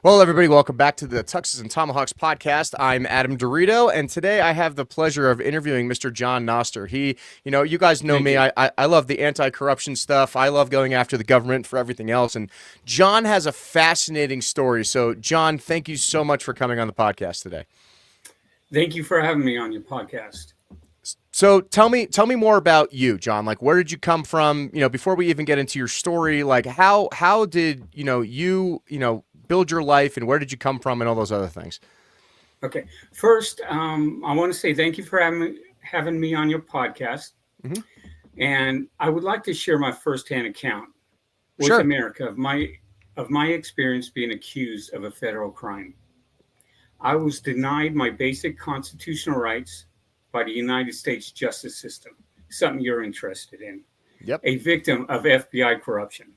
Well, everybody, welcome back to the Tuxes Tomahawks podcast. I'm Adam Dorito, and today I have the pleasure of interviewing Mr. John Noster. You guys know me. I love the anti-corruption stuff. I love going after the government for everything else, and John has a fascinating story. So, John, thank you so much for coming on the podcast today. Thank you for having me on your podcast. So tell me more about you, John. Like, where did you come from? Before we even get into your story, like how did you build your life, and where did you come from, and all those other things? Okay. First, I want to say thank you for having me on your podcast. Mm-hmm. And I would like to share my firsthand account with America of my experience being accused of a federal crime. I was denied my basic constitutional rights by the United States justice system, something you're interested in. Yep. A victim of FBI corruption.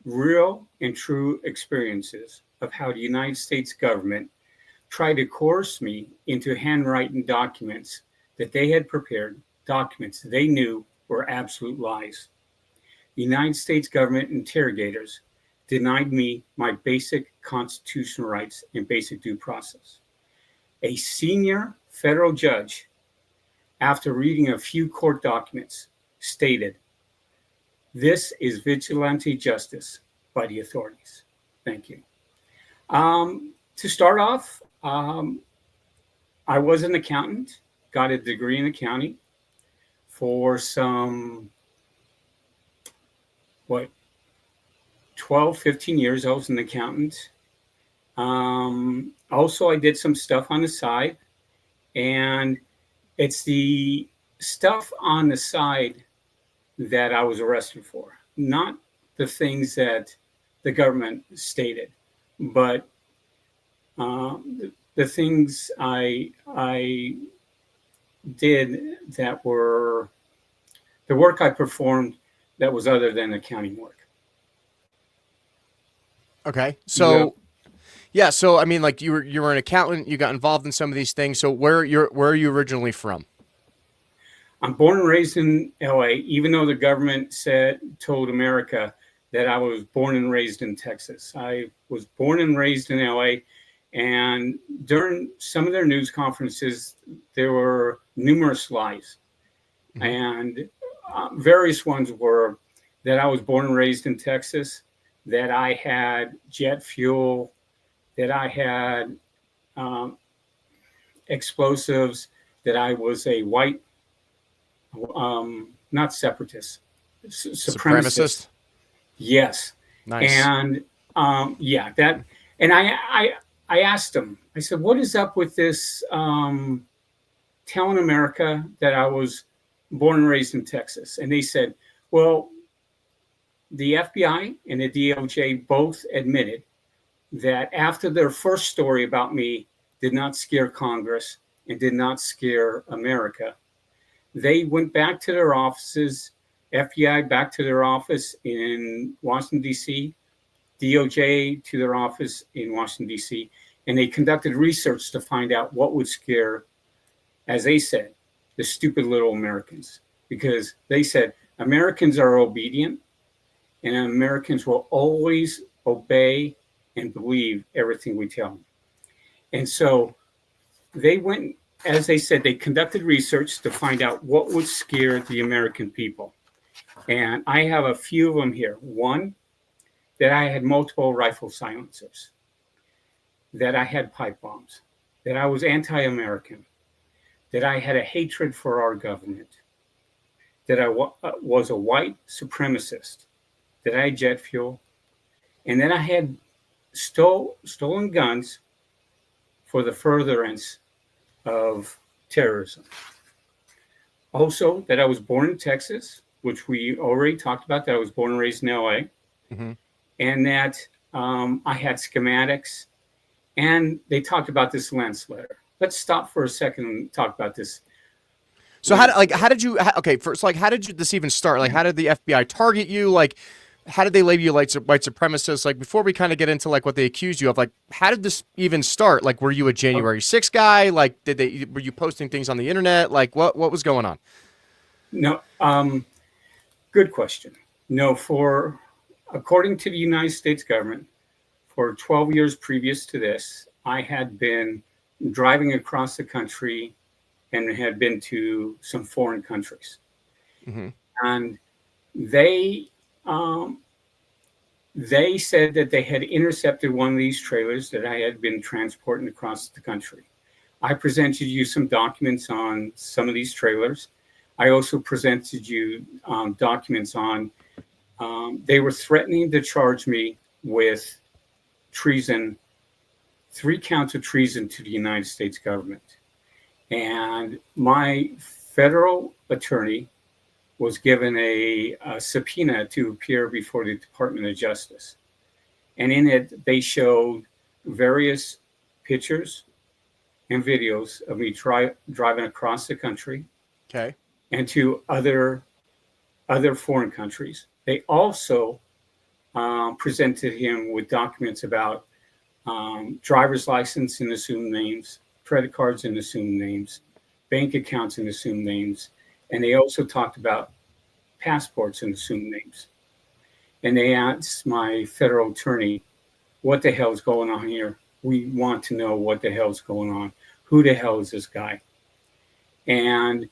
Real and true experiences of how the United States government tried to coerce me into handwriting documents that they had prepared, documents they knew were absolute lies. The United States government interrogators denied me my basic constitutional rights and basic due process. A senior federal judge, after reading a few court documents, stated, "This is vigilante justice by the authorities." Thank you. To start off, I was an accountant, got a degree in accounting for some, 12, 15 years. I was an accountant. Also, I did some stuff on the side, and it's the stuff on the side that I was arrested for, not the things that the government stated, but the things I did that were the work I performed that was other than accounting work. Okay, so yeah, so I mean, like you were an accountant, you got involved in some of these things. So where are you originally from? I'm born and raised in LA, even though the government told America that I was born and raised in Texas. I was born and raised in LA, and during some of their news conferences, there were numerous lies. Mm-hmm. And various ones were that I was born and raised in Texas, that I had jet fuel, that I had explosives, that I was a white, not separatist, supremacist. Yes. Nice. And that. And I asked them, I said, what is up with this telling America that I was born and raised in Texas? And they said, well, the FBI and the DOJ both admitted that after their first story about me did not scare Congress and did not scare America, they went back to their offices, FBI back to their office in Washington, D.C., DOJ to their office in Washington, D.C., and they conducted research to find out what would scare, as they said, the stupid little Americans. Because they said Americans are obedient and Americans will always obey and believe everything we tell them. And so they went as they said, they conducted research to find out what would scare the American people. And I have a few of them here. One, that I had multiple rifle silencers, that I had pipe bombs, that I was anti-American, that I had a hatred for our government, that I was a white supremacist, that I had jet fuel, and then I had stolen guns for the furtherance of terrorism. Also, that I was born in Texas, which we already talked about, that I was born and raised in LA, Mm-hmm. and that I had schematics, and they talked about this lens letter. Let's stop for a second and talk about this. So how did you, okay, first, like, how did this even start? Like, how did the FBI target you? Like, how did they label you like white supremacist? Like, before we kind of get into like what they accused you of, like, how did this even start? Like, were you a January 6th guy? Like, were you posting things on the internet? Like, what was going on? No, good question. No, according to the United States government, for 12 years previous to this, I had been driving across the country and had been to some foreign countries. Mm-hmm. And they said that they had intercepted one of these trailers that I had been transporting across the country. I presented you some documents on some of these trailers. I also presented you documents on, they were threatening to charge me with treason, 3 counts of treason to the United States government. And my federal attorney was given a subpoena to appear before the Department of Justice. And in it, they showed various pictures and videos of me driving across the country. Okay. And to other foreign countries. They also presented him with documents about driver's license in assumed names, credit cards in assumed names, bank accounts in assumed names, and they also talked about passports in assumed names. And they asked my federal attorney, what the hell is going on here? We want to know what the hell is going on. Who the hell is this guy? And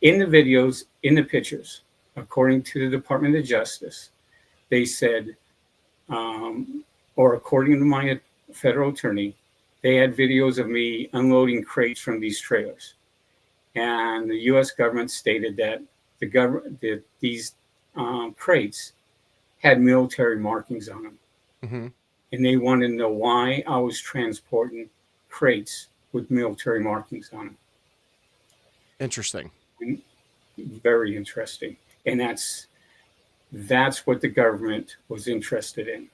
in the videos, in the pictures, according to the Department of Justice, they said, or according to my federal attorney, they had videos of me unloading crates from these trailers. And the U.S. government stated that these crates had military markings on them. Mm-hmm. And they wanted to know why I was transporting crates with military markings on them. Interesting. Very interesting. And that's what the government was interested in.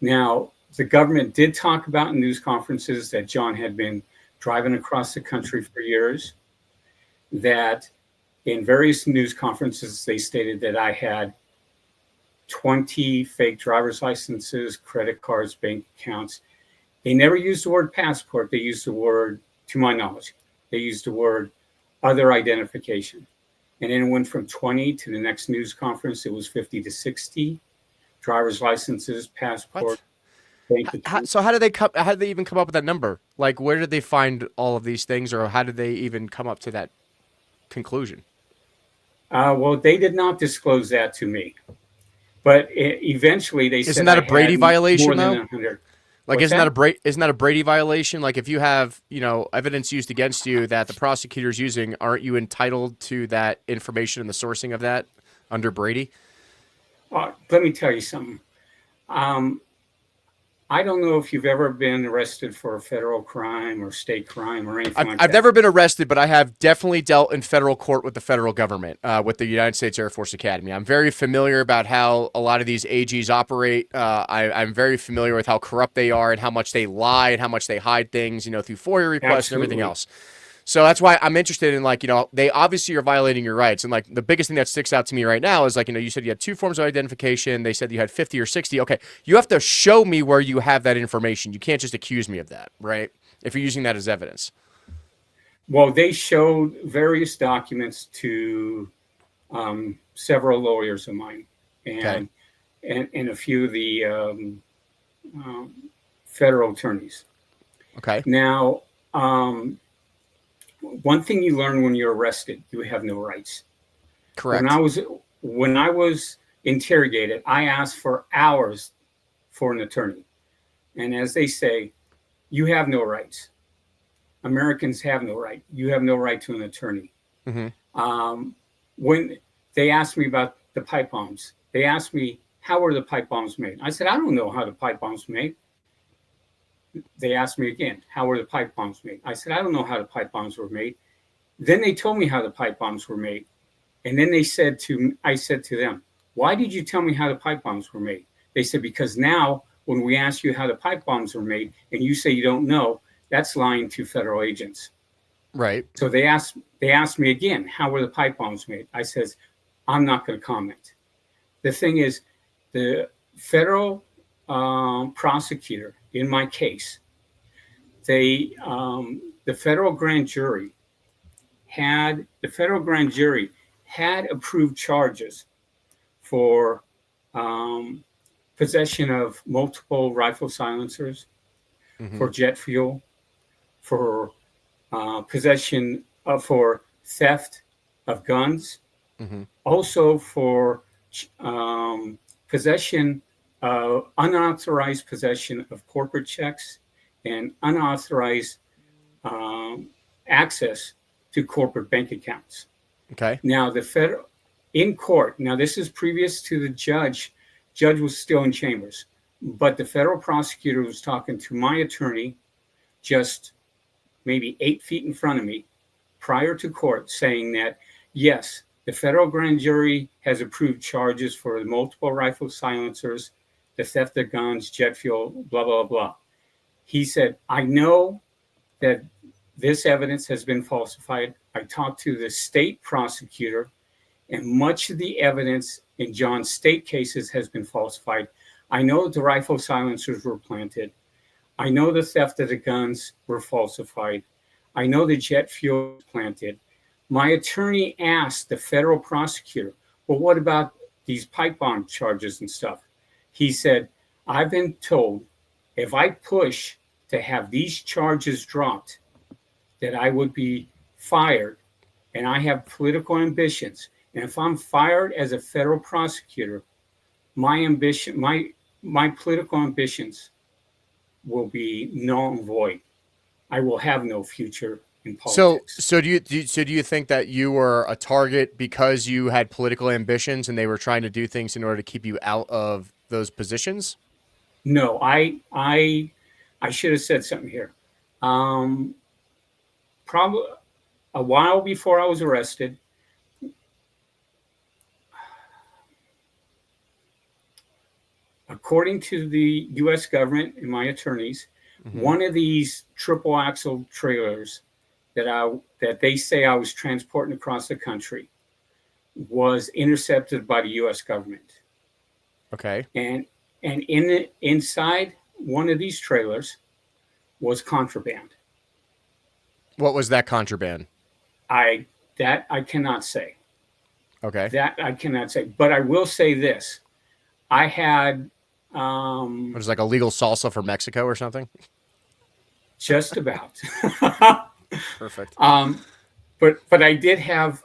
Now, the government did talk about in news conferences that John had been driving across the country for years, that in various news conferences, they stated that I had 20 fake driver's licenses, credit cards, bank accounts. They never used the word passport. They used the word, to my knowledge, they used the word other identification. And then it went from 20 to the next news conference. It was 50 to 60 driver's licenses, passport. So how did they even come up with that number? Like, where did they find all of these things, or how did they even come up to that conclusion? Well, they did not disclose that to me, but eventually they said, isn't that a Brady violation though? 100. Like, isn't that a Brady violation? Like, if you have, evidence used against you that the prosecutor's using, aren't you entitled to that information and the sourcing of that under Brady? Let me tell you something. I don't know if you've ever been arrested for a federal crime or state crime or anything like that. I've never been arrested, but I have definitely dealt in federal court with the federal government, with the United States Air Force Academy. I'm very familiar about how a lot of these AGs operate. I'm very familiar with how corrupt they are and how much they lie and how much they hide things, through FOIA requests and everything else. So that's why I'm interested in, they obviously are violating your rights. And, the biggest thing that sticks out to me right now is, you said you had 2 forms of identification. They said you had 50 or 60. Okay, you have to show me where you have that information. You can't just accuse me of that, right? If you're using that as evidence. Well, they showed various documents to several lawyers of mine and a few of the federal attorneys. Okay. Now, one thing you learn when you're arrested, you have no rights. Correct. When I was interrogated, I asked for hours for an attorney. And as they say, you have no rights. Americans have no right. You have no right to an attorney. When they asked me about the pipe bombs, they asked me, how were the pipe bombs made? I said, I don't know how the pipe bombs made. They asked me again, how were the pipe bombs made? I said, I don't know how the pipe bombs were made. Then they told me how the pipe bombs were made. And then I said to them, why did you tell me how the pipe bombs were made? They said, because now when we ask you how the pipe bombs were made and you say you don't know, that's lying to federal agents. Right. So they asked me again, how were the pipe bombs made? I says, I'm not going to comment. The thing is, the federal prosecutor in my case, the federal grand jury had approved charges for possession of multiple rifle silencers, for jet fuel, for possession of, for theft of guns, also for possession of unauthorized possession of corporate checks and unauthorized access to corporate bank accounts. Okay. Now the federal in court. Now this is previous to the judge. Judge was still in chambers, but the federal prosecutor was talking to my attorney, just maybe 8 feet in front of me, prior to court, saying that yes, the federal grand jury has approved charges for the multiple rifle silencers, the theft of guns, jet fuel, blah blah blah. He said, I know that this evidence has been falsified. I talked to the state prosecutor, and much of the evidence in John's state cases has been falsified. I know the rifle silencers were planted. I know the theft of the guns were falsified. I know the jet fuel was planted. My attorney asked the federal prosecutor, well, what about these pipe bomb charges and stuff? He said, I've been told if I push to have these charges dropped, that I would be fired, and I have political ambitions. And if I'm fired as a federal prosecutor, my political ambitions will be null and void. I will have no future in politics. So do you think that you were a target because you had political ambitions and they were trying to do things in order to keep you out of those positions? No, I should have said something here. Probably a while before I was arrested, according to the U.S. government and my attorneys, one of these triple axle trailers that they say I was transporting across the country was intercepted by the U.S. government. Okay. And inside one of these trailers was contraband. What was that contraband? I cannot say. Okay. That I cannot say. But I will say this. I had It was like illegal salsa for Mexico or something? just about. Perfect. But I did have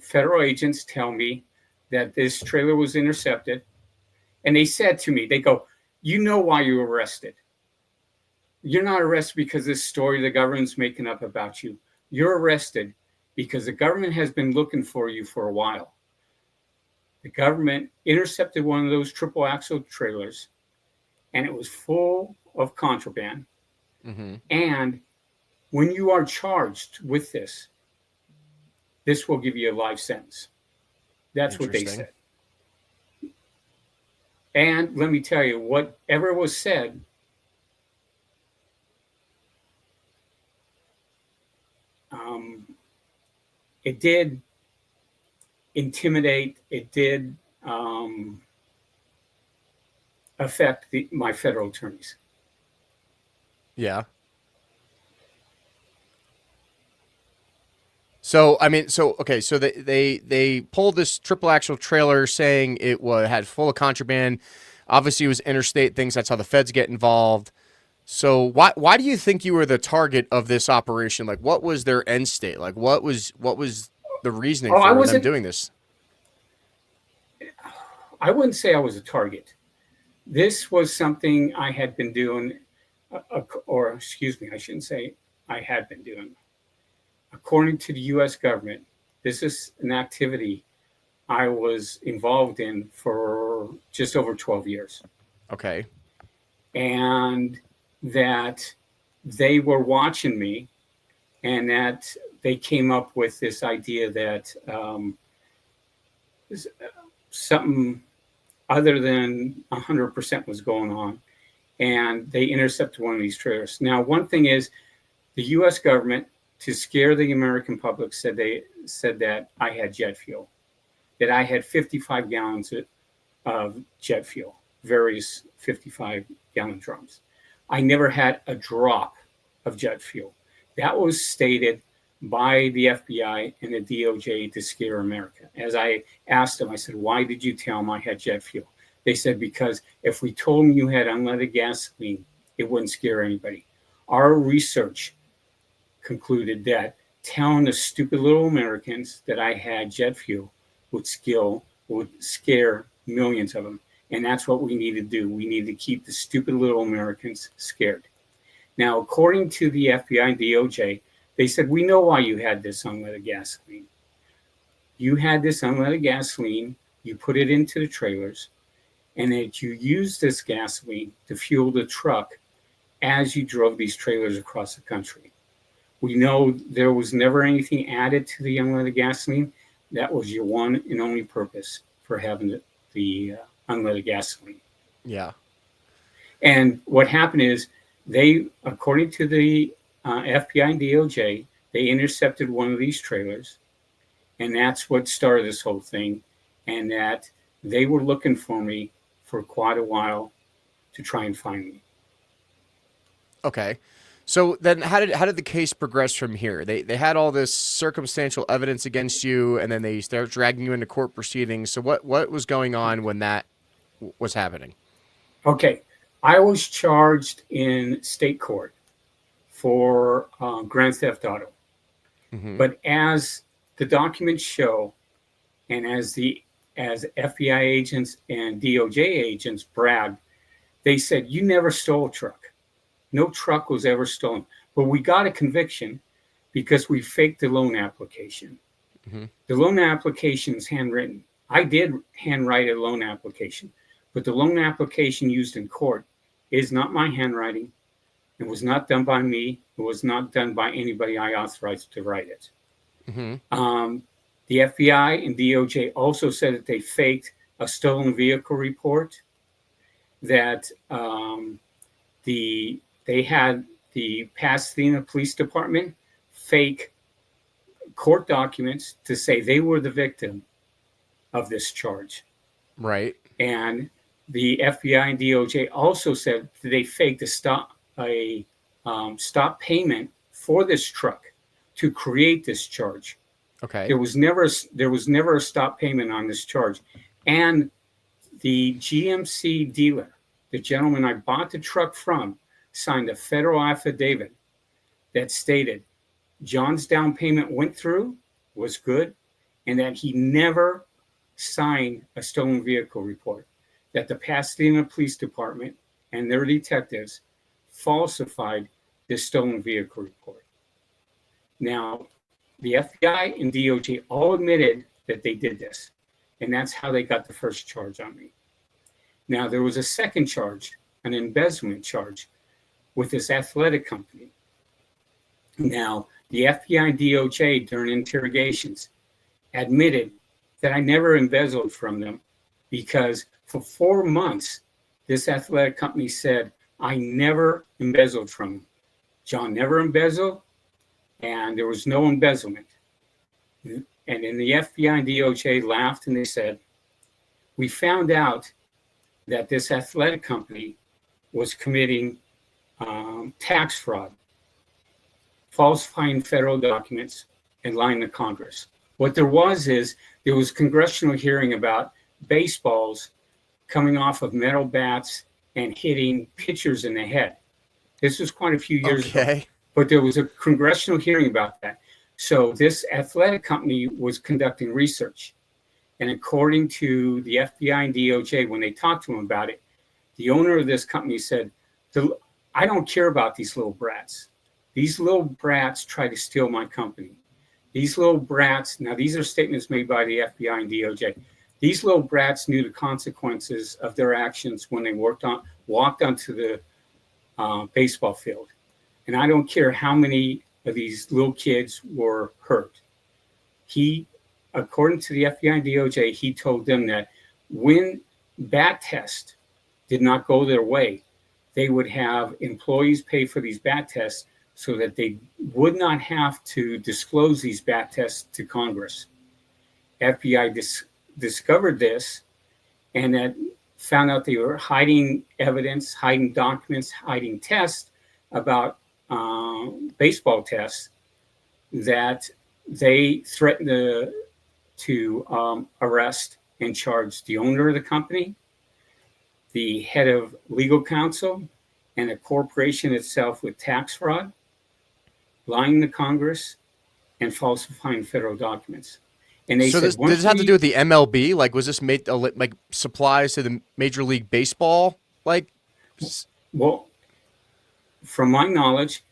federal agents tell me that this trailer was intercepted. And they said to me, they go, you know why you were arrested. You're not arrested because this story the government's making up about you. You're arrested because the government has been looking for you for a while. The government intercepted one of those triple axle trailers, and it was full of contraband. And when you are charged with this will give you a life sentence. That's what they said. And let me tell you, whatever was said, it did intimidate, it did affect my federal attorneys. Yeah. So I mean, okay, so they pulled this triple axle trailer saying it had full of contraband. Obviously, it was interstate things. That's how the feds get involved. So why do you think you were the target of this operation? Like, what was their end state? Like, what was the reasoning Oh, I for them wasn't. doing this? I wouldn't say I was a target. This was something I had been doing, or excuse me, I shouldn't say I had been doing. According to the U.S. government, this is an activity I was involved in for just over 12 years. Okay. And that they were watching me, and that they came up with this idea that something other than 100% was going on. And they intercepted one of these trailers. Now, one thing is, the U.S. government, to scare the American public, said that I had jet fuel, that I had 55 gallons of jet fuel, various 55-gallon drums. I never had a drop of jet fuel. That was stated by the FBI and the DOJ to scare America. As I asked them, I said, why did you tell them I had jet fuel? They said, because if we told them you had unleaded gasoline, it wouldn't scare anybody. Our research concluded that telling the stupid little Americans that I had jet fuel would scare millions of them. And that's what we need to do. We need to keep the stupid little Americans scared. Now, according to the FBI and DOJ, they said, we know why you had this unleaded gasoline. You had this unleaded gasoline, you put it into the trailers, and that you used this gasoline to fuel the truck as you drove these trailers across the country. We know there was never anything added to the unleaded gasoline. That was your one and only purpose for having the unleaded gasoline. Yeah. And what happened is they, according to the FBI and DOJ, they intercepted one of these trailers, and that's what started this whole thing. And that they were looking for me for quite a while to try and find me. Okay. So then how did the case progress from here? They had all this circumstantial evidence against you, and then they start dragging you into court proceedings. So what was going on when that was happening? Okay. I was charged in state court for grand theft auto. Mm-hmm. But as the documents show, and as FBI agents and DOJ agents bragged, they said, you never stole a truck. No truck was ever stolen. But we got a conviction because we faked the loan application. Mm-hmm. The loan application is handwritten. I did handwrite a loan application, but the loan application used in court is not my handwriting. It was not done by me. It was not done by anybody I authorized to write it. Mm-hmm. The FBI and DOJ also said that they faked a stolen vehicle report, that they had the Pasadena Police Department fake court documents to say they were the victim of this charge. Right. And the FBI and DOJ also said that they faked a stop payment for this truck to create this charge. Okay. There was never a stop payment on this charge. And the GMC dealer, the gentleman I bought the truck from, signed a federal affidavit that stated John's down payment went through, was good, and that he never signed a stolen vehicle report, that the Pasadena Police Department and their detectives falsified this stolen vehicle report. Now, the FBI and DOJ all admitted that they did this, and that's how they got the first charge on me. Now, there was a second charge, an embezzlement charge, with this athletic company. Now, the FBI and DOJ, during interrogations, admitted that I never embezzled from them because for 4 months, this athletic company said, I never embezzled from them. John never embezzled, and there was no embezzlement. And then the FBI and DOJ laughed and they said, we found out that this athletic company was committing tax fraud, falsifying federal documents, and lying to Congress. What there was congressional hearing about baseballs coming off of metal bats and hitting pitchers in the head. This was quite a few years ago. Okay. But there was a congressional hearing about that. So this athletic company was conducting research. And according to the FBI and DOJ, when they talked to him about it, the owner of this company said, I don't care about these little brats. These little brats try to steal my company. These little brats, now these are statements made by the FBI and DOJ. These little brats knew the consequences of their actions when they walked onto the baseball field. And I don't care how many of these little kids were hurt. According to the FBI and DOJ, he told them that when bat tests did not go their way, they would have employees pay for these bat tests so that they would not have to disclose these bat tests to Congress. FBI discovered this and that found out they were hiding evidence, hiding documents, hiding tests about baseball tests, that they threatened to arrest and charge the owner of the company, the head of legal counsel, and the corporation itself with tax fraud, lying to Congress, and falsifying federal documents. And they So said, did this have to do with the MLB? Like, was this made like supplies to the Major League Baseball? Like, well, from my knowledge,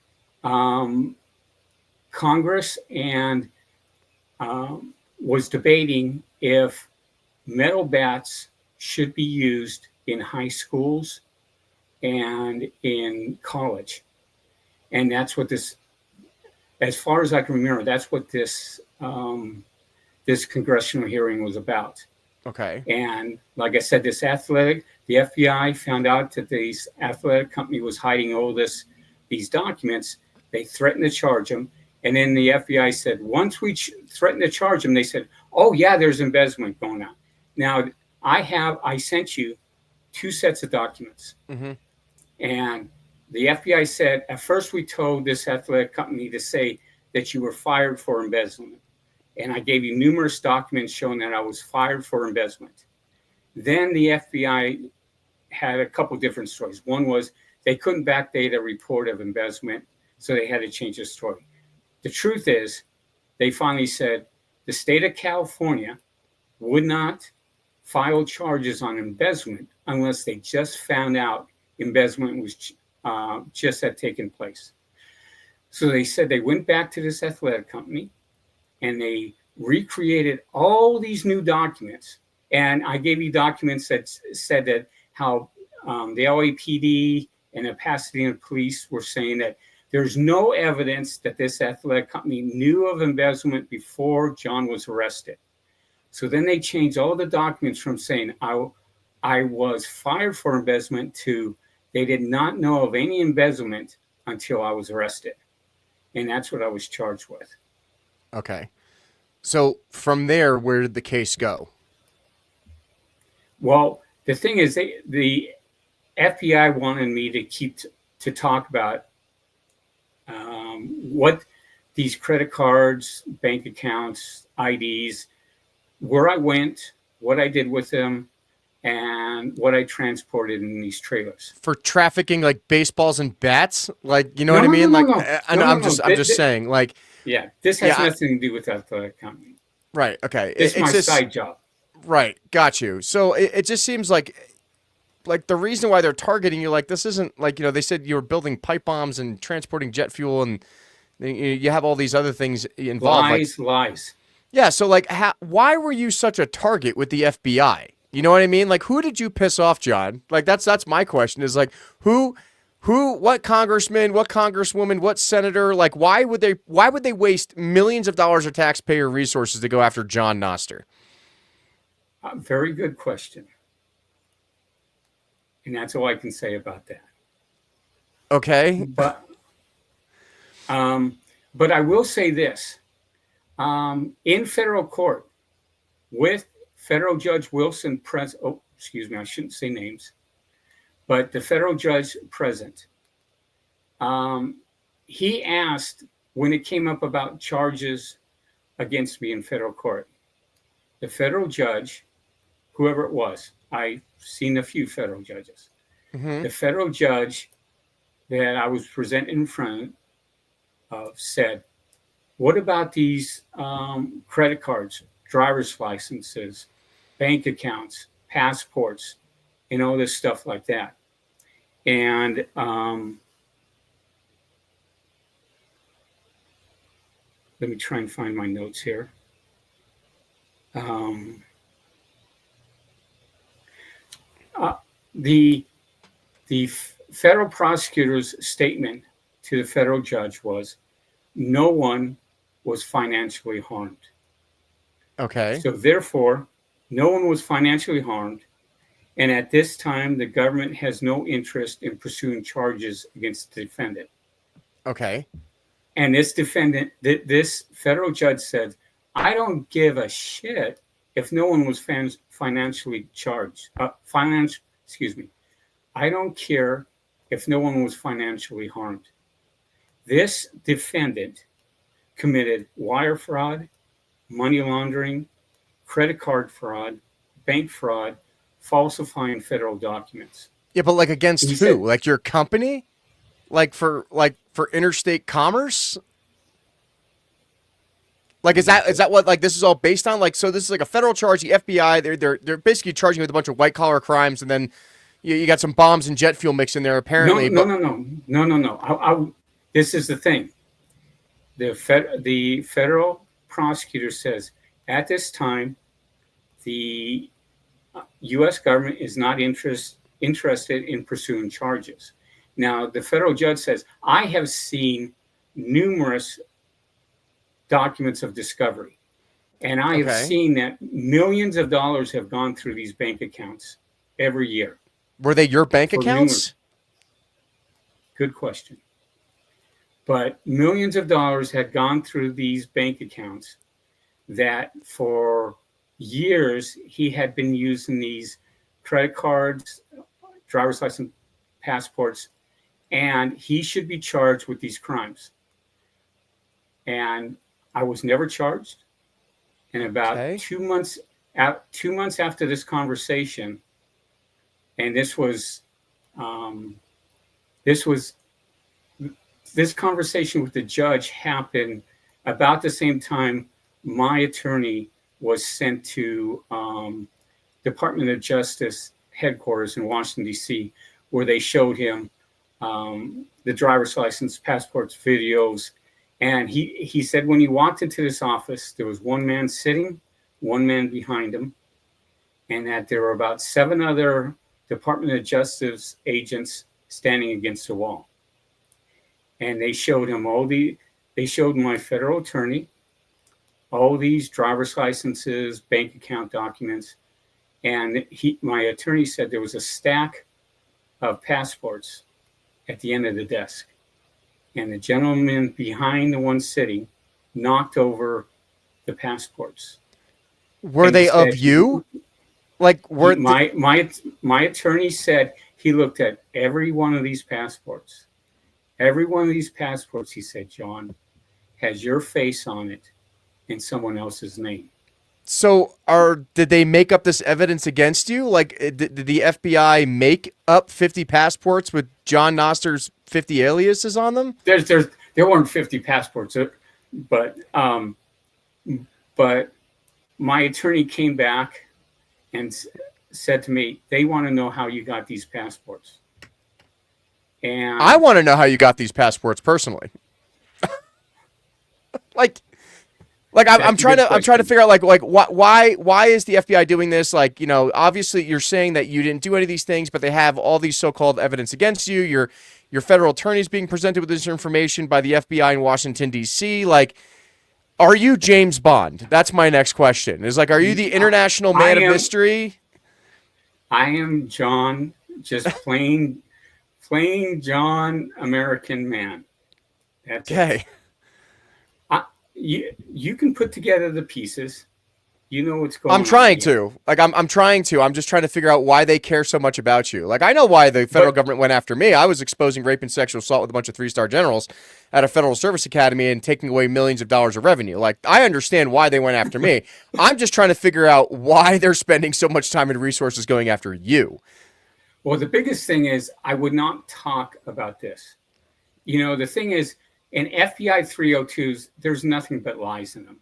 Congress and was debating if metal bats should be used in high schools and in college. And that's what this, as far as I can remember, that's what this this congressional hearing was about. okay. And like I said, the FBI found out that this athletic company was hiding all these documents. They threatened to charge them. And then the FBI said, once we threatened to charge them, they said, oh yeah, there's embezzlement going on. Now I sent you 2 sets of documents. Mm-hmm. And the FBI said, at first we told this athletic company to say that you were fired for embezzlement. And I gave you numerous documents showing that I was fired for embezzlement. Then the FBI had a couple different stories. One was they couldn't backdate a report of embezzlement, so they had to change the story. The truth is, they finally said the state of California would not file charges on embezzlement unless they just found out embezzlement was just had taken place. So they said they went back to this athletic company and they recreated all these new documents. And I gave you documents that said that how the LAPD and the Pasadena police were saying that there's no evidence that this athletic company knew of embezzlement before John was arrested. So then they changed all the documents from saying I was fired for embezzlement to they did not know of any embezzlement until I was arrested. And that's what I was charged with. Okay. So from there, where did the case go? Well, the thing is, the FBI wanted me to talk about what these credit cards, bank accounts, IDs, where I went, what I did with them, and what I transported in these trailers. For trafficking like baseballs and bats? Like, you know what I mean? I'm just saying, like, yeah, this has nothing to do with that company. Right. Okay. It's my side job. Right. Got you. So it just seems like the reason why they're targeting you, like, this isn't like, they said you were building pipe bombs and transporting jet fuel and you have all these other things involved. Lies. Yeah. So like, why were you such a target with the FBI? You know what I mean? Like, who did you piss off, John? Like, that's my question is like, what congressman, what congresswoman, what senator, like, why would they waste millions of dollars of taxpayer resources to go after John Noster? Very good question. And that's all I can say about that. Okay. But I will say this. In federal court, with federal Judge Wilson present, I shouldn't say names, but the federal judge present, he asked when it came up about charges against me in federal court, the federal judge, whoever it was, I've seen a few federal judges, the federal judge that I was presented in front of said, what about these credit cards, driver's licenses, bank accounts, passports, and all this stuff like that? And let me try and find my notes here. The federal prosecutor's statement to the federal judge was, no one was financially harmed. Okay. So therefore, no one was financially harmed. And at this time, the government has no interest in pursuing charges against the defendant. Okay. And this defendant, this federal judge said, I don't give a shit if no one was financially charged. I don't care if no one was financially harmed. This defendant committed wire fraud, money laundering, credit card fraud, bank fraud, falsifying federal documents. Yeah, but like against who? Said, like your company? Like for interstate commerce? Like is that what like this is all based on? Like so this is like a federal charge, the FBI, they're basically charging you with a bunch of white collar crimes, and then you got some bombs and jet fuel mixed in there apparently. No. This is the thing. The federal prosecutor says at this time the U.S. government is not interested in pursuing charges. Now, the federal judge says, I have seen numerous documents of discovery, and I have seen that millions of dollars have gone through these bank accounts every year. Were they your bank accounts? Good question. But millions of dollars had gone through these bank accounts that for years he had been using these credit cards, driver's license, passports, and he should be charged with these crimes. And I was never charged. And about 2 months after this conversation, and this conversation with the judge happened about the same time my attorney was sent to Department of Justice headquarters in Washington, D.C., where they showed him the driver's license, passports, videos. And he said when he walked into this office, there was one man sitting, one man behind him, and that there were about 7 other Department of Justice agents standing against the wall. And they showed him they showed my federal attorney all these driver's licenses, bank account documents. And my attorney said there was a stack of passports at the end of the desk. And the gentleman behind the one sitting knocked over the passports. Were they of you? Like were my attorney said he looked at every one of these passports. Every one of these passports, he said, John, has your face on it and someone else's name. So did they make up this evidence against you? Like did the FBI make up 50 passports with John Noster's 50 aliases on them? There weren't 50 passports, but my attorney came back and said to me, they want to know how you got these passports. And I want to know how you got these passports personally. I'm trying to figure out why is the FBI doing this? Like, you know, obviously you're saying that you didn't do any of these things, but they have all these so-called evidence against you. Your federal attorney is being presented with this information by the FBI in Washington, D.C. Like, are you James Bond? That's my next question. Is like, are you the international man of mystery? I am John, just plain John, American man. That's okay. You can put together the pieces. You know what's going on. I'm trying to. I'm trying to. I'm just trying to figure out why they care so much about you. Like, I know why the federal government went after me. I was exposing rape and sexual assault with a bunch of 3-star generals at a federal service academy and taking away millions of dollars of revenue. Like, I understand why they went after me. I'm just trying to figure out why they're spending so much time and resources going after you. Well, the biggest thing is I would not talk about this. The thing is, in FBI 302s, there's nothing but lies in them.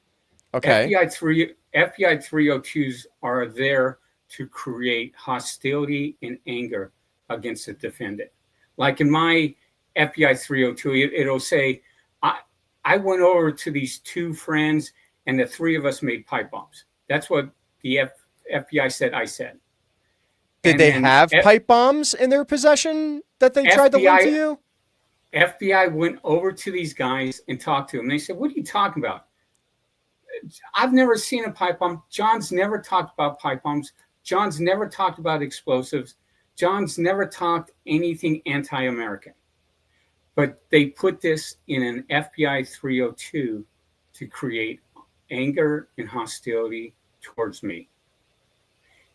Okay. FBI 302s are there to create hostility and anger against the defendant. Like in my FBI 302, it'll say, I went over to these two friends and the three of us made pipe bombs. That's what the FBI said I said. Did they have pipe bombs in their possession that they tried to link to you? FBI went over to these guys and talked to them. They said, what are you talking about? I've never seen a pipe bomb. John's never talked about pipe bombs. John's never talked about explosives. John's never talked anything anti-American. But they put this in an FBI 302 to create anger and hostility towards me.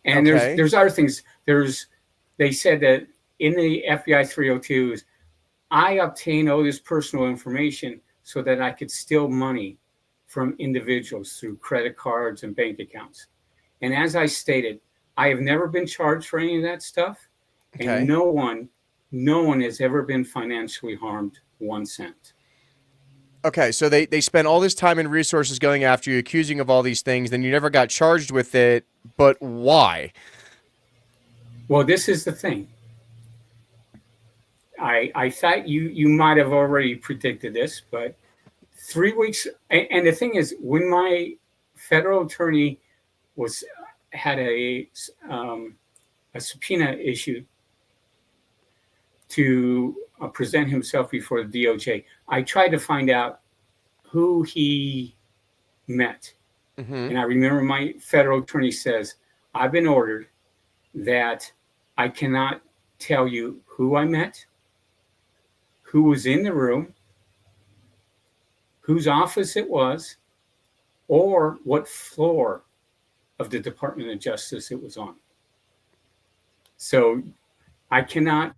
And there's other things. They said that in the FBI 302s, I obtained all this personal information so that I could steal money from individuals through credit cards and bank accounts. And as I stated, I have never been charged for any of that stuff. And no one has ever been financially harmed 1 cent. Okay, so they spent all this time and resources going after you, accusing of all these things, then you never got charged with it, but why? Well, this is the thing. I thought you might have already predicted this, but 3 weeks, and the thing is, when my federal attorney had a subpoena issued to present himself before the DOJ, I tried to find out who he met. Mm-hmm. And I remember my federal attorney says, I've been ordered that I cannot tell you who I met, who was in the room, whose office it was, or what floor of the Department of Justice it was on. So I cannot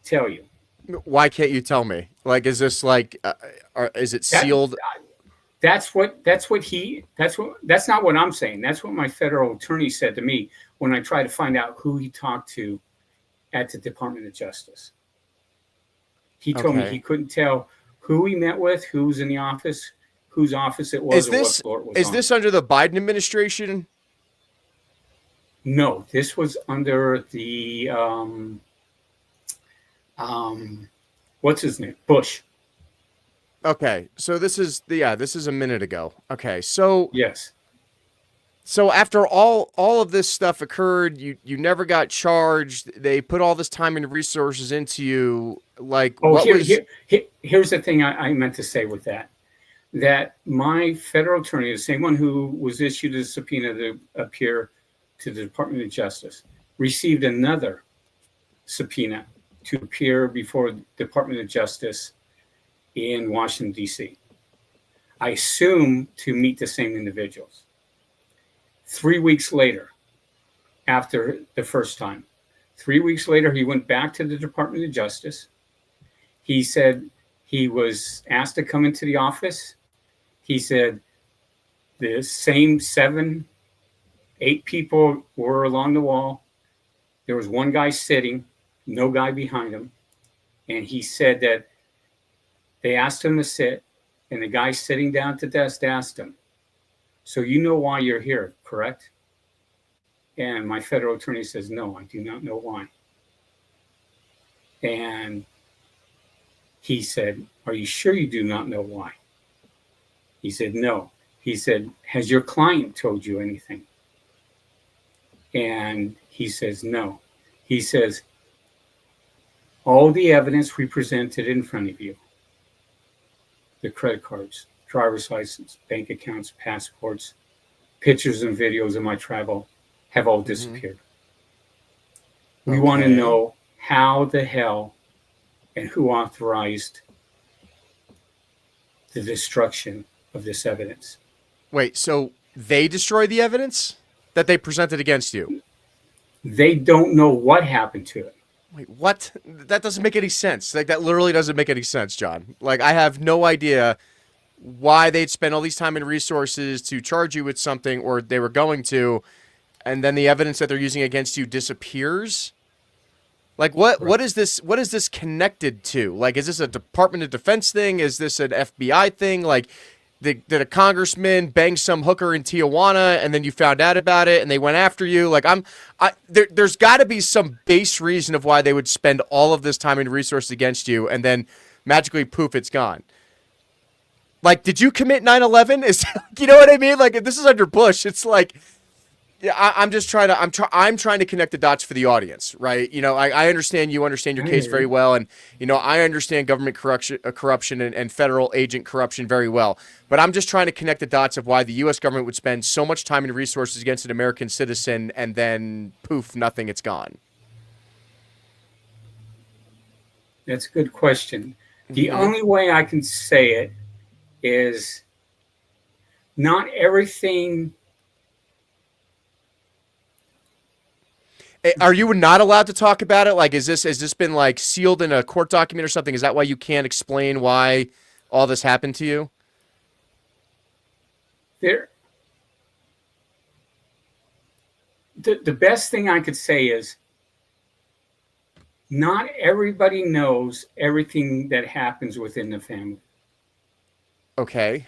tell you. Why can't you tell me? Like, is this like, is it sealed? That's not what I'm saying. That's what my federal attorney said to me when I tried to find out who he talked to at the Department of Justice. He told me he couldn't tell who he met with, who was in the office, whose office it was, or what floor it was on. Is this under the Biden administration? No, this was under the what's his name? Bush. Okay, so this is a minute ago. Okay, so yes. So after all of this stuff occurred, you never got charged. They put all this time and resources into you. Like, here's the thing I meant to say with that my federal attorney, the same one who was issued a subpoena to appear to the Department of Justice, received another subpoena to appear before the Department of Justice in Washington, D.C. I assume to meet the same individuals. 3 weeks later, after the first time, 3 weeks later, he went back to the Department of Justice. He said he was asked to come into the office. He said the same 7, 8 people were along the wall. There was one guy sitting, no guy behind him. And he said that they asked him to sit, and the guy sitting down at the desk asked him, so you know why you're here, correct? And my federal attorney says, no, I do not know why. And he said, are you sure you do not know why? He said, no. He said, has your client told you anything? And he says, no. He says, all the evidence we presented in front of you, the credit cards, driver's license, bank accounts, passports, pictures and videos of my travel have all disappeared. Mm-hmm. We want to know how the hell and who authorized the destruction of this evidence. Wait, so they destroyed the evidence that they presented against you? They don't know what happened to it. Wait, what? That doesn't make any sense. Like, that literally doesn't make any sense, John. Like, I have no idea why they'd spend all these time and resources to charge you with something, or they were going to, and then the evidence that they're using against you disappears. Like what is this? What is this connected to? Like, is this a Department of Defense thing? Is this an FBI thing? Like, did a congressman bang some hooker in Tijuana and then you found out about it and they went after you? Like, there's got to be some base reason of why they would spend all of this time and resources against you and then magically poof, it's gone. Like, did you commit 9/11? Is you know what I mean? Like, if this is under Bush, it's like, yeah, I'm just trying to I'm trying to connect the dots for the audience, right? You know, I understand you understand your case very well, and you know I understand government corruption and federal agent corruption very well. But I'm just trying to connect the dots of why the U.S. government would spend so much time and resources against an American citizen, and then poof, nothing, it's gone. That's a good question. The only way I can say it is not everything. Are you not allowed to talk about it? Like, has this been like sealed in a court document or something? Is that why you can't explain why all this happened to you? The best thing I could say is not everybody knows everything that happens within the family. Okay.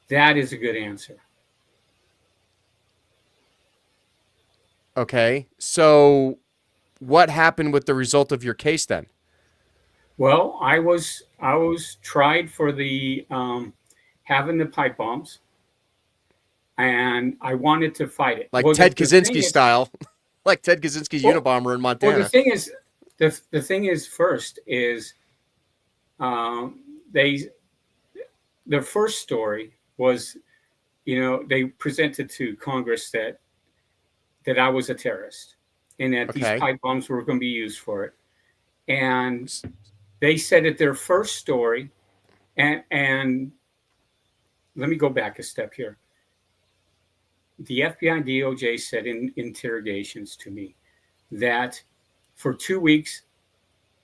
That is a good answer. Okay. So what happened with the result of your case then? Well, I was tried for the having the pipe bombs, and I wanted to fight it. Like well, Ted Kaczynski style. Like Ted Kaczynski's Unabomber in Montana. Well, the thing is first is the first story was, you know, they presented to Congress that I was a terrorist and that these pipe bombs were going to be used for it. And they said at their first story, and let me go back a step here. The FBI and DOJ said in interrogations to me that for 2 weeks,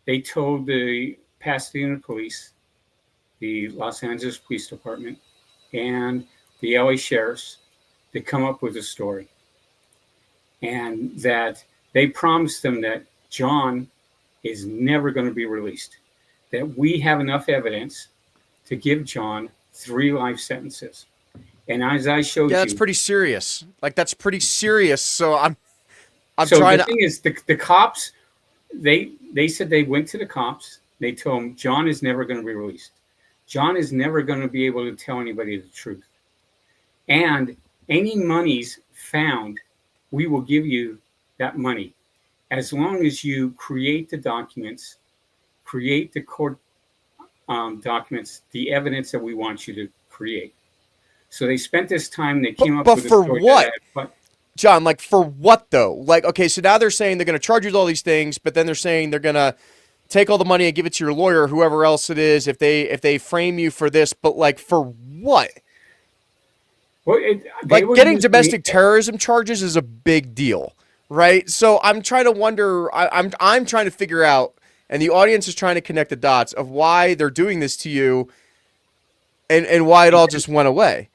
they told the Pasadena police, the Los Angeles Police Department, and the LA sheriffs to come up with a story. And that they promised them that John is never going to be released, that we have enough evidence to give John 3 life sentences. And as I showed you, that's pretty serious. Like, that's pretty serious. So I'm so trying the thing is, the cops, they said they went to the cops. They told them John is never going to be released. John is never going to be able to tell anybody the truth. And any monies found, we will give you that money as long as you create the documents, create the court documents, the evidence that we want you to create. So they spent this time. They came up with a story. But for what? John, like, for what though? Like, okay, so now they're saying they're going to charge you with all these things, but then they're saying they're going to take all the money and give it to your lawyer, whoever else it is, if they frame you for this. But like, for what? Well, like, getting domestic terrorism charges is a big deal, right? So I'm trying to wonder. I'm trying to figure out, and the audience is trying to connect the dots of why they're doing this to you, and why it all just went away.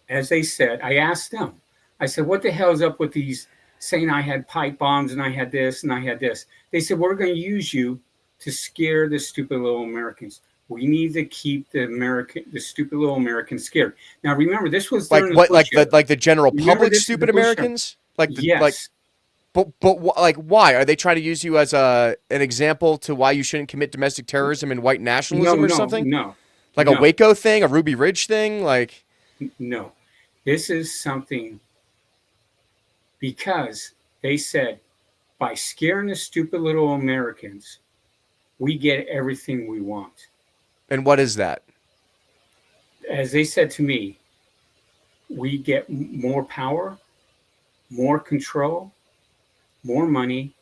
As they said, I asked them. I said, "What the hell is up with these saying I had pipe bombs and I had this and I had this?" They said, "We're going to use you to scare the stupid little Americans. We need to keep the stuput little Americans scared." Now, remember, this was like what, like the general public, stupid Americans, like the, yes. But like, why are they trying to use you as an example to why you shouldn't commit domestic terrorism and white nationalism or something? No, like a Waco thing, a Ruby Ridge thing, like. No, this is something because they said by scaring the stupid little Americans, we get everything we want. And what is that? As they said to me, we get more power, more control, more money,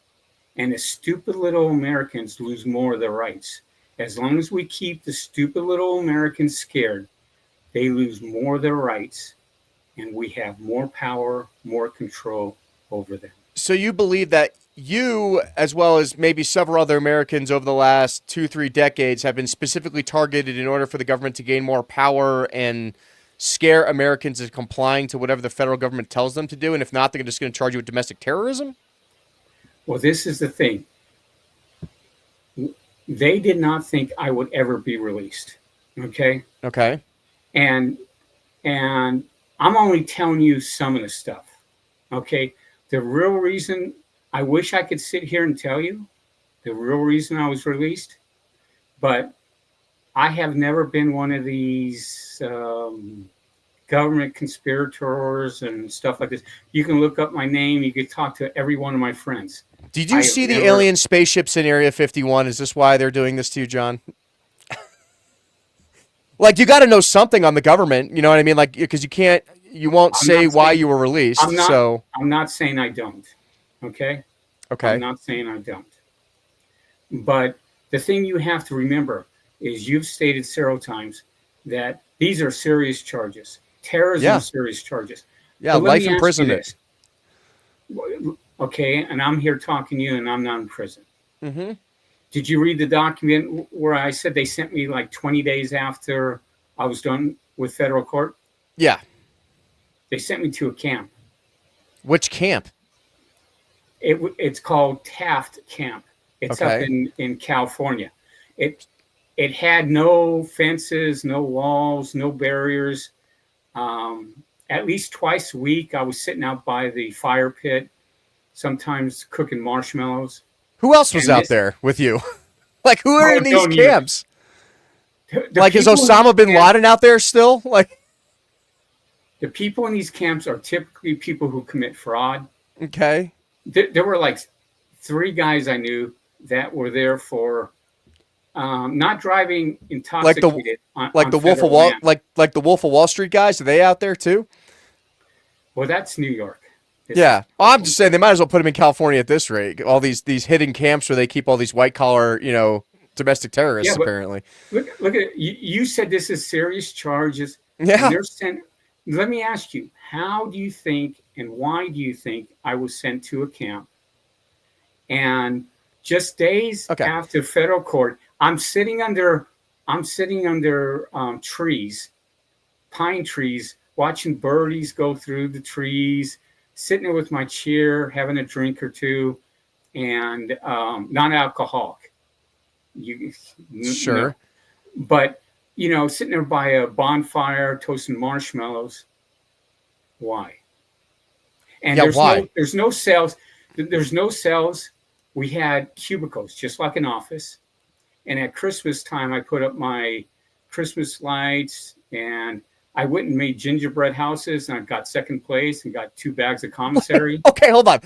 and the stupid little Americans lose more of their rights. As long as we keep the stupid little Americans scared, they lose more of their rights, and we have more power, more control over them. So you believe that you, as well as maybe several other Americans over the last 2-3 decades, have been specifically targeted in order for the government to gain more power and scare Americans into complying to whatever the federal government tells them to do, and if not, they're just going to charge you with domestic terrorism? Well, this is the thing. They did not think I would ever be released. Okay. Okay. And and I'm only telling you some of the stuff. Okay. The real reason, I wish I could sit here and tell you the real reason I was released, but I have never been one of these government conspirators and stuff like this. You can look up my name. You can talk to every one of my friends. Did you see the alien spaceships in Area 51? Is this why they're doing this to you, John? Like, you got to know something on the government. You know what I mean? Like, because you won't say why you were released. I'm not saying I don't. Okay. Okay. I'm not saying I don't. But the thing you have to remember is you've stated several times that these are serious charges. Terrorism, serious charges. Yeah, life imprisonment. Okay, and I'm here talking to you, and I'm not in prison. Mm-hmm. Did you read the document where I said they sent me like 20 days after I was done with federal court? Yeah. They sent me to a camp. Which camp? It's called Taft Camp. It's up in California. It had no fences, no walls, no barriers. At least twice a week, I was sitting out by the fire pit, sometimes cooking marshmallows. Who else was out there with you? Like, who are in these camps? Like, is Osama bin Laden out there still? Like, the people in these camps are typically people who commit fraud. Okay. There were like 3 guys I knew that were there for not driving intoxicated. Like the Wolf of Wall Street guys. Are they out there too? Well, that's New York. Yeah, well, I'm just saying they might as well put them in California at this rate. All these hidden camps where they keep all these white collar, domestic terrorists. Apparently. Look at it. You said this is serious charges. Yeah. Let me ask you, how do you think and why do you think I was sent to a camp? And just days after federal court, I'm sitting under trees, pine trees, watching birdies go through the trees, sitting there with my chair, having a drink or two, and non-alcoholic. Sure. But, sitting there by a bonfire, toasting marshmallows. Why? And there's no cells. There's no cells. We had cubicles, just like an office. And at Christmas time, I put up my Christmas lights, and I went and made gingerbread houses, and I got second place and got 2 bags of commissary. Okay, hold on,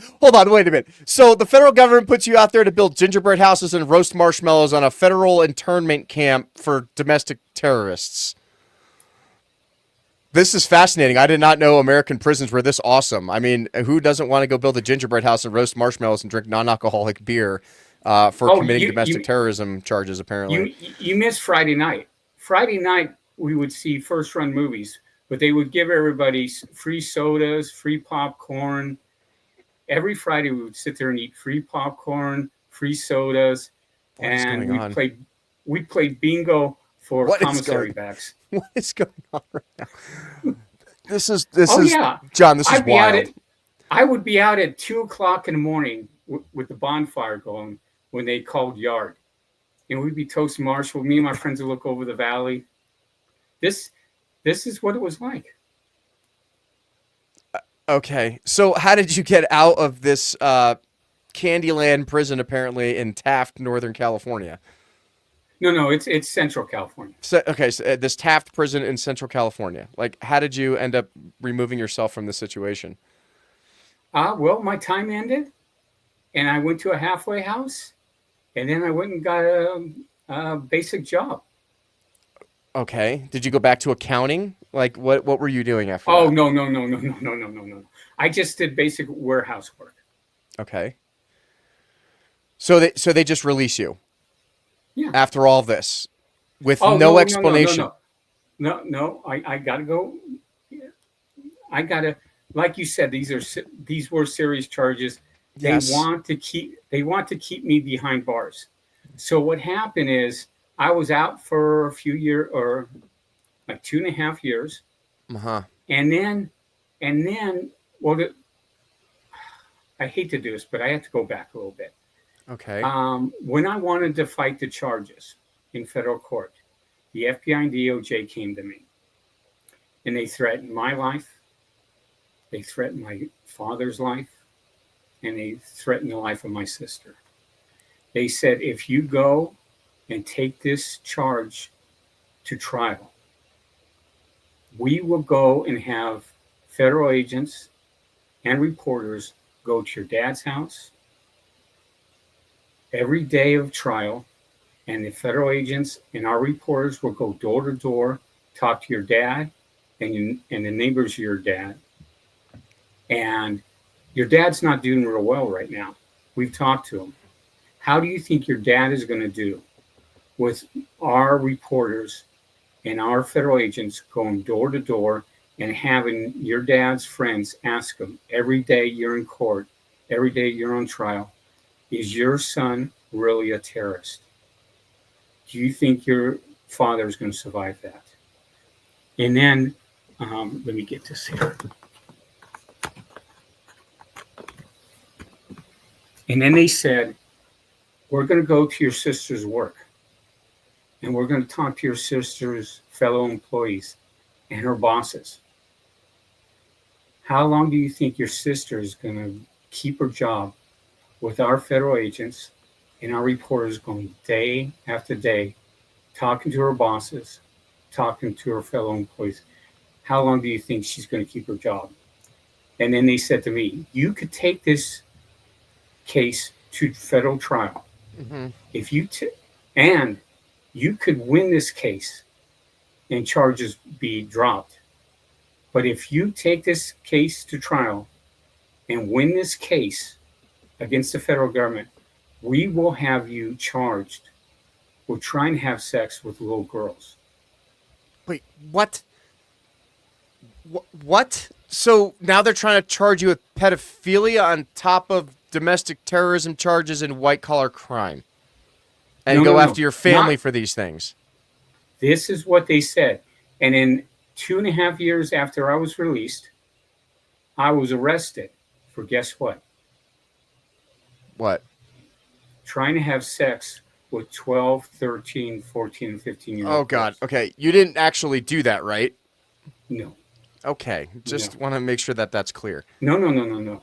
wait a minute. So the federal government puts you out there to build gingerbread houses and roast marshmallows on a federal internment camp for domestic terrorists. This is fascinating. I did not know American prisons were this awesome. I mean, who doesn't want to go build a gingerbread house and roast marshmallows and drink non-alcoholic beer for committing domestic terrorism charges, apparently? You missed Friday night. Friday night, we would see first-run movies, but they would give everybody free sodas, free popcorn. Every Friday, we would sit there and eat free popcorn, free sodas, and we played bingo for commissary bags. What is going on right now? This is John. This is wild. I would be out at 2:00 in the morning with the bonfire going when they called yard, and we'd be toasting marshmallows. Me and my friends would look over the valley. This is what it was like. Okay, so how did you get out of this Candyland prison, apparently in Taft, Northern California? No, it's Central California. So this Taft prison in Central California. Like, how did you end up removing yourself from this situation? Well, my time ended, and I went to a halfway house, and then I went and got a basic job. Okay. Did you go back to accounting? Like, what were you doing after that? Oh, no. I just did basic warehouse work. Okay. So they just release you? Yeah. After all this, with no explanation. No. I gotta go. I gotta, like you said, these were serious charges. Yes. They want to keep me behind bars. So what happened is I was out for a few years, or like 2.5 years. Uh-huh. And then, well, I hate to do this, but I have to go back a little bit. Okay. When I wanted to fight the charges in federal court, the FBI and DOJ came to me, and they threatened my life, they threatened my father's life, and they threatened the life of my sister. They said, if you go and take this charge to trial, we will go and have federal agents and reporters go to your dad's house every day of trial, and the federal agents and our reporters will go door to door, talk to your dad and the neighbors of your dad. And your dad's not doing real well right now. We've talked to him. How do you think your dad is going to do with our reporters and our federal agents going door to door and having your dad's friends ask him every day you're in court, every day you're on trial, is your son really a terrorist? Do you think your father is going to survive that? And then, let me get this here. And then they said, we're going to go to your sister's work, and we're going to talk to your sister's fellow employees and her bosses. How long do you think your sister is going to keep her job with our federal agents and our reporters going day after day, talking to her bosses, talking to her fellow employees? How long do you think she's going to keep her job? And then they said to me, you could take this case to federal trial. Mm-hmm. If you and you could win this case and charges be dropped. But if you take this case to trial and win this case against the federal government, we will have you charged with trying to have sex with little girls. Wait, what? What? So now they're trying to charge you with pedophilia on top of domestic terrorism charges and white-collar crime, and go after your family for these things. This is what they said. And in 2.5 years after I was released, I was arrested for, guess what? What? Trying to have sex with 12, 13, 14, and 15-year-olds. Oh, God. Okay. You didn't actually do that, right? No. Okay. Just want to make sure that that's clear. No.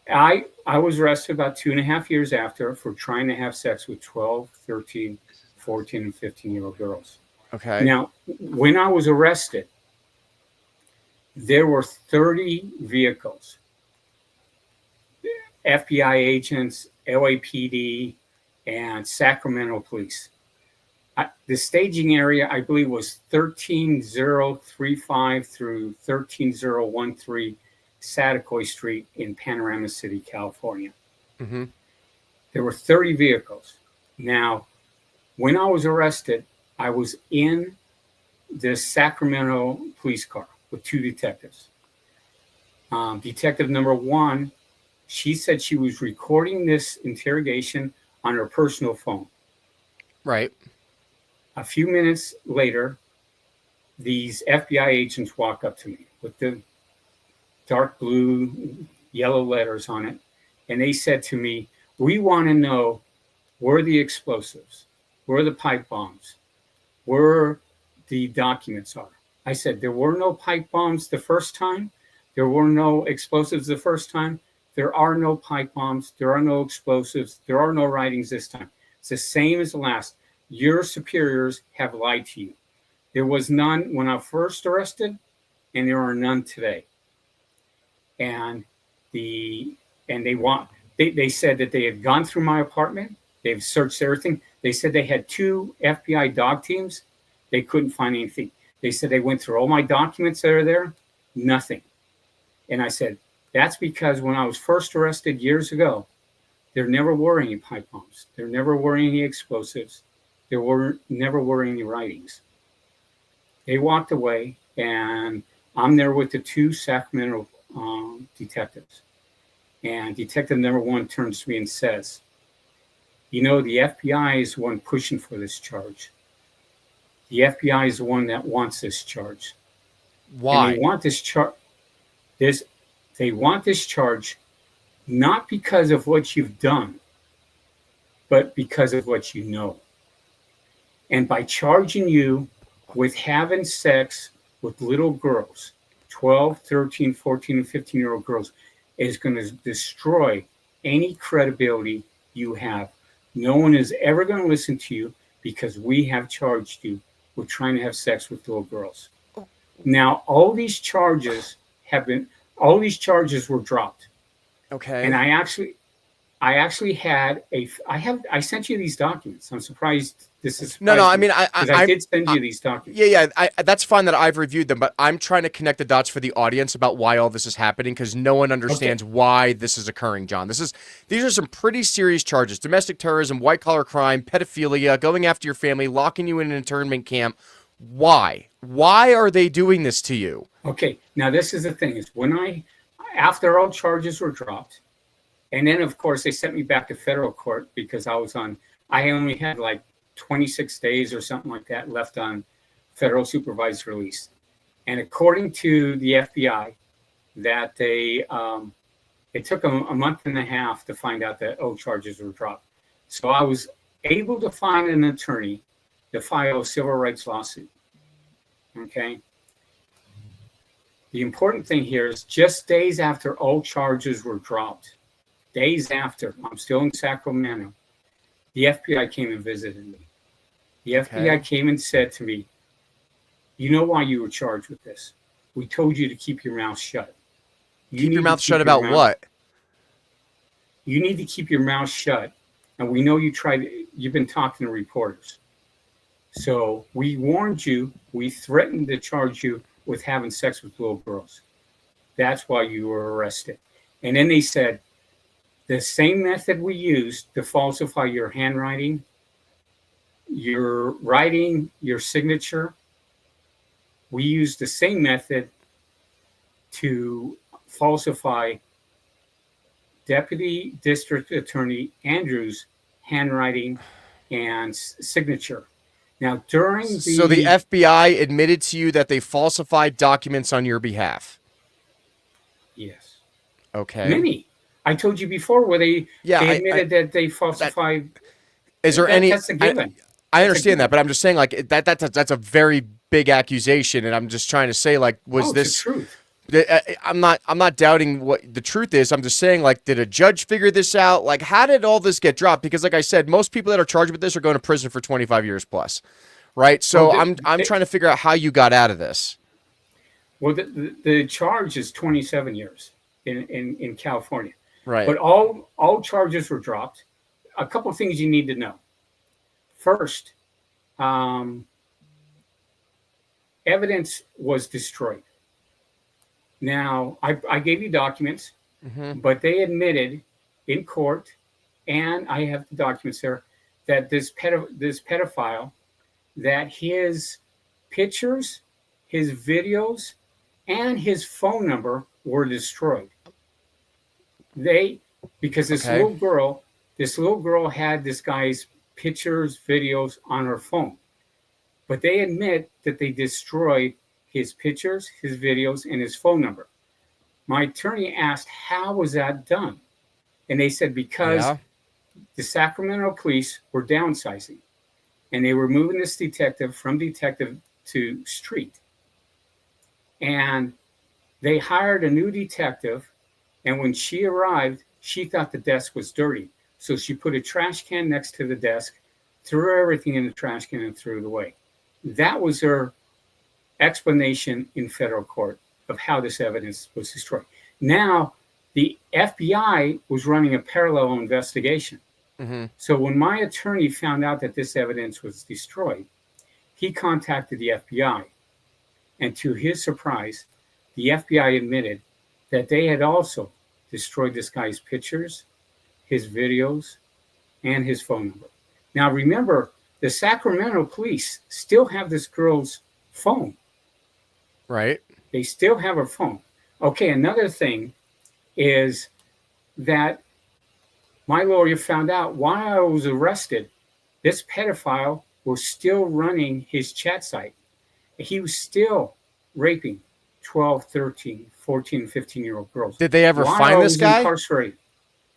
I was arrested about 2.5 years after for trying to have sex with 12, 13, 14, and 15-year-old girls. Okay. Now, when I was arrested, there were 30 vehicles, FBI agents, LAPD, and Sacramento police. The staging area, I believe, was 13035 through 13013 Satakoy Street in Panorama City, California. Mm-hmm. There were 30 vehicles. Now, when I was arrested, I was in the Sacramento police car with 2 detectives. Detective number 1, she said she was recording this interrogation on her personal phone. Right. A few minutes later, these FBI agents walk up to me with the dark blue, yellow letters on it. And they said to me, we want to know where the explosives, where the pipe bombs, where the documents are. I said, there were no pipe bombs the first time. There were no explosives the first time. There are no pipe bombs. There are no explosives. There are no writings this time. It's the same as the last. Your superiors have lied to you. There was none when I first arrested, and there are none today. And they said that they had gone through my apartment. They've searched everything. They said they had 2 FBI dog teams. They couldn't find anything. They said they went through all my documents that are there. Nothing. And I said, that's because when I was first arrested years ago, there never were any pipe bombs. There never were any explosives. There never were any writings. They walked away, and I'm there with the 2 Sacramento detectives. And detective number 1 turns to me and says, you know, the FBI is the one pushing for this charge. The FBI is the one that wants this charge. Why? And they want this charge. They want this charge not because of what you've done, but because of what you know. And by charging you with having sex with little girls, 12, 13, 14, and 15-year-old girls, is going to destroy any credibility you have. No one is ever going to listen to you because we have charged you with trying to have sex with little girls. Now, all these charges were dropped. Okay. And I actually had I sent you these documents. I'm surprised this is No, I mean, I did send you these documents. Yeah, that's fine that I've reviewed them, but I'm trying to connect the dots for the audience about why all this is happening because no one understands why this is occurring, John. These are some pretty serious charges: domestic terrorism, white collar crime, pedophilia, going after your family, locking you in an internment camp. Why? Why are they doing this to you? Okay, now this is the thing: is after all charges were dropped, and then of course they sent me back to federal court because I only had like 26 days or something like that left on federal supervised release. And according to the FBI, that it took them a month and a half to find out that all charges were dropped. So I was able to find an attorney to file a civil rights lawsuit. Okay. The important thing here is just days after all charges were dropped, days after, I'm still in Sacramento, the FBI came and visited me. The FBI came and said to me, you know why you were charged with this? We told you to keep your mouth shut. Keep your mouth shut about what? You need to keep your mouth shut. And we know you've been talking to reporters. So we warned you, we threatened to charge you with having sex with little girls. That's why you were arrested. And then they said, the same method we used to falsify your handwriting, your writing, your signature, we used the same method to falsify Deputy District Attorney Andrews' handwriting and signature. Now, So the FBI admitted to you that they falsified documents on your behalf? Yes. Okay. Many. I told you before where they admitted that they falsified. Is there any? That's a given. I understand that, but I'm just saying, like that's a very big accusation, and I'm just trying to say, like, was this the truth? I'm not doubting what the truth is. I'm just saying, like, did a judge figure this out? Like, how did all this get dropped? Because, like I said, most people that are charged with this are going to prison for 25 years plus, right? So I'm trying to figure out how you got out of this. Well, the charge is 27 years in California, right? But all charges were dropped. A couple of things you need to know. First, evidence was destroyed. Now, I gave you documents, but they admitted in court, and I have the documents there, that this pedophile, that his pictures, his videos, and his phone number were destroyed. Because this little girl had this guy's pictures, videos on her phone. But they admit that they destroyed his pictures, his videos, and his phone number. My attorney asked, how was that done? And they said, because the Sacramento police were downsizing, and they were moving this detective from detective to street. And they hired a new detective, and when she arrived, she thought the desk was dirty. So she put a trash can next to the desk, threw everything in the trash can, and threw it away. That was her explanation in federal court of how this evidence was destroyed. Now, the FBI was running a parallel investigation. So when my attorney found out that this evidence was destroyed, he contacted the FBI. And to his surprise, the FBI admitted that they had also destroyed this guy's pictures, his videos, and his phone number. Now, remember, the Sacramento police still have this girl's phone. Right. They still have her phone. Okay, another thing is that my lawyer found out while I was arrested, this pedophile was still running his chat site. He was still raping 12, 13, 14, 15-year-old girls. Did they ever find this guy? Incarcerated.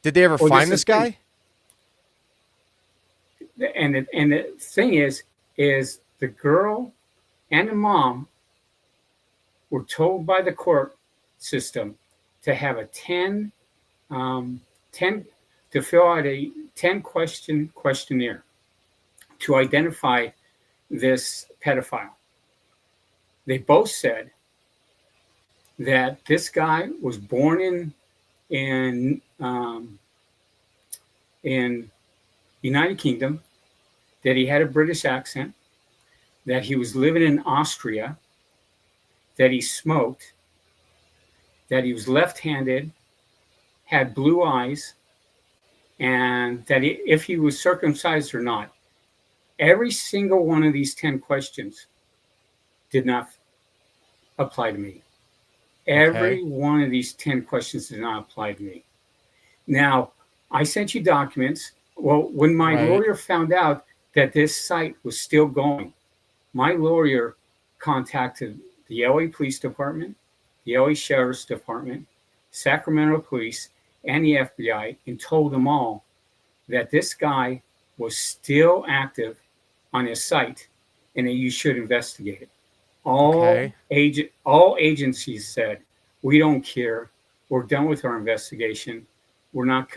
Did they ever find this guy? And the thing is the girl and the mom were told by the court system to have a 10 to fill out a 10-question questionnaire to identify this pedophile. They both said that this guy was born in United Kingdom, that he had a British accent, that he was living in Austria, that he smoked, that he was left-handed, had blue eyes, and that if he was circumcised or not. Every single one of these 10 questions did not apply to me. Every one of these 10 questions did not apply to me. Now, I sent you documents. Well, when my lawyer found out that this site was still going, my lawyer contacted the LA Police Department, the LA Sheriff's Department, Sacramento Police, and the FBI, and told them all that this guy was still active on his site and that you should investigate it. All agencies said, we don't care. We're done with our investigation. We're not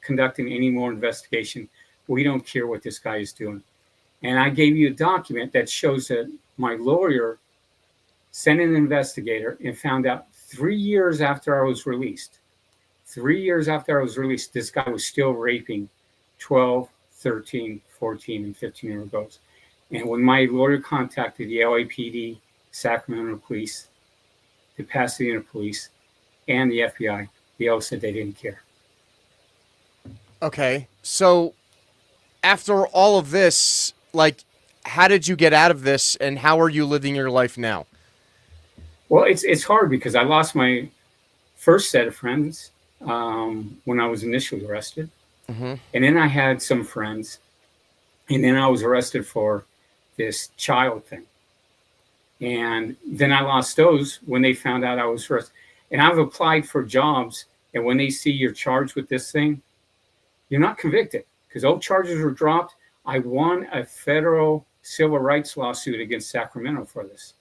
conducting any more investigation. We don't care what this guy is doing. And I gave you a document that shows that my lawyer sent an investigator and found out 3 years after I was released. 3 years after I was released, this guy was still raping 12, 13, 14, and 15-year-old girls. And when my lawyer contacted the LAPD, Sacramento Police, the Pasadena Police, and the FBI, they all said they didn't care. Okay. So after all of this, like, how did you get out of this, and how are you living your life now? Well, it's hard because I lost my first set of friends when I was initially arrested. Mm-hmm. And then I had some friends. And then I was arrested for this child thing. And then I lost those when they found out I was arrested. And I've applied for jobs. And when they see you're charged with this thing, you're not convicted because old charges were dropped. I won a federal civil rights lawsuit against Sacramento for this.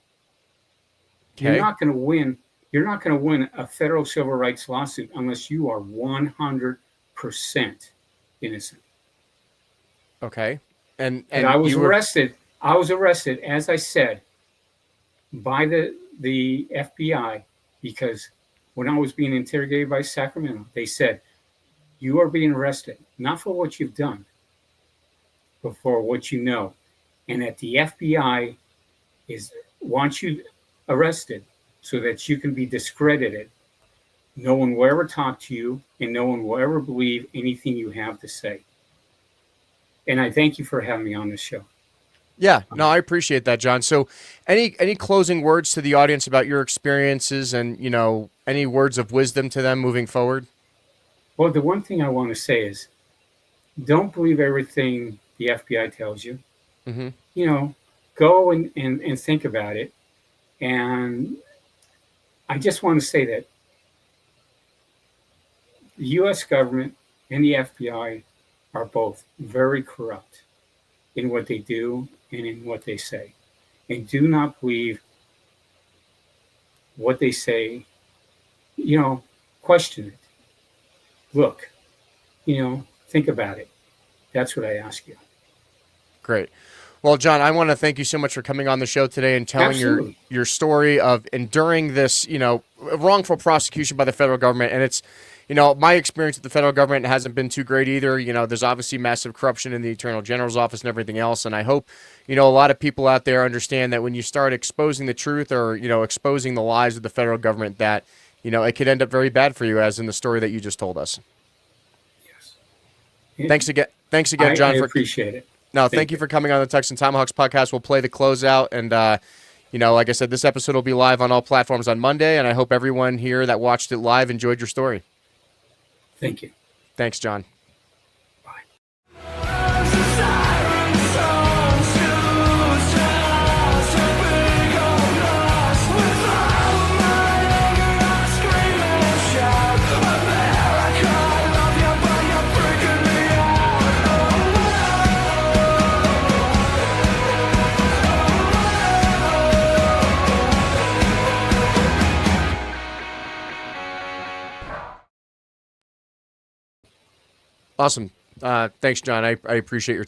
Okay. You're not going to win. You're not going to win a federal civil rights lawsuit unless you are 100% innocent. Okay. And I was arrested. I was arrested, as I said, by the FBI because when I was being interrogated by Sacramento, they said, you are being arrested, not for what you've done, but for what you know. And that the FBI wants you arrested so that you can be discredited. No one will ever talk to you, and no one will ever believe anything you have to say. And I thank you for having me on this show. Yeah, no, I appreciate that, John. So any closing words to the audience about your experiences and, you know, any words of wisdom to them moving forward? Well, the one thing I want to say is don't believe everything the FBI tells you. Mm-hmm. You know, go and think about it. And I just want to say that the U.S. government and the FBI are both very corrupt in what they do and in what they say. And do not believe what they say. You know, question it. Look, you know, think about it. That's what I ask you. Great. Well, John, I want to thank you so much for coming on the show today and telling your story of enduring this, you know, wrongful prosecution by the federal government. And it's, you know, my experience with the federal government hasn't been too great either. You know, there's obviously massive corruption in the Attorney General's office and everything else. And I hope, you know, a lot of people out there understand that when you start exposing the truth or, you know, exposing the lies of the federal government, that, you know, it could end up very bad for you, as in the story that you just told us. Yes. Thanks again, John. I appreciate it. No, thank you for coming on the Tuxes Tomahawks podcast. We'll play the closeout. And, you know, like I said, this episode will be live on all platforms on Monday. And I hope everyone here that watched it live enjoyed your story. Thank you. Thanks, John. America Awesome. Thanks, John. I appreciate your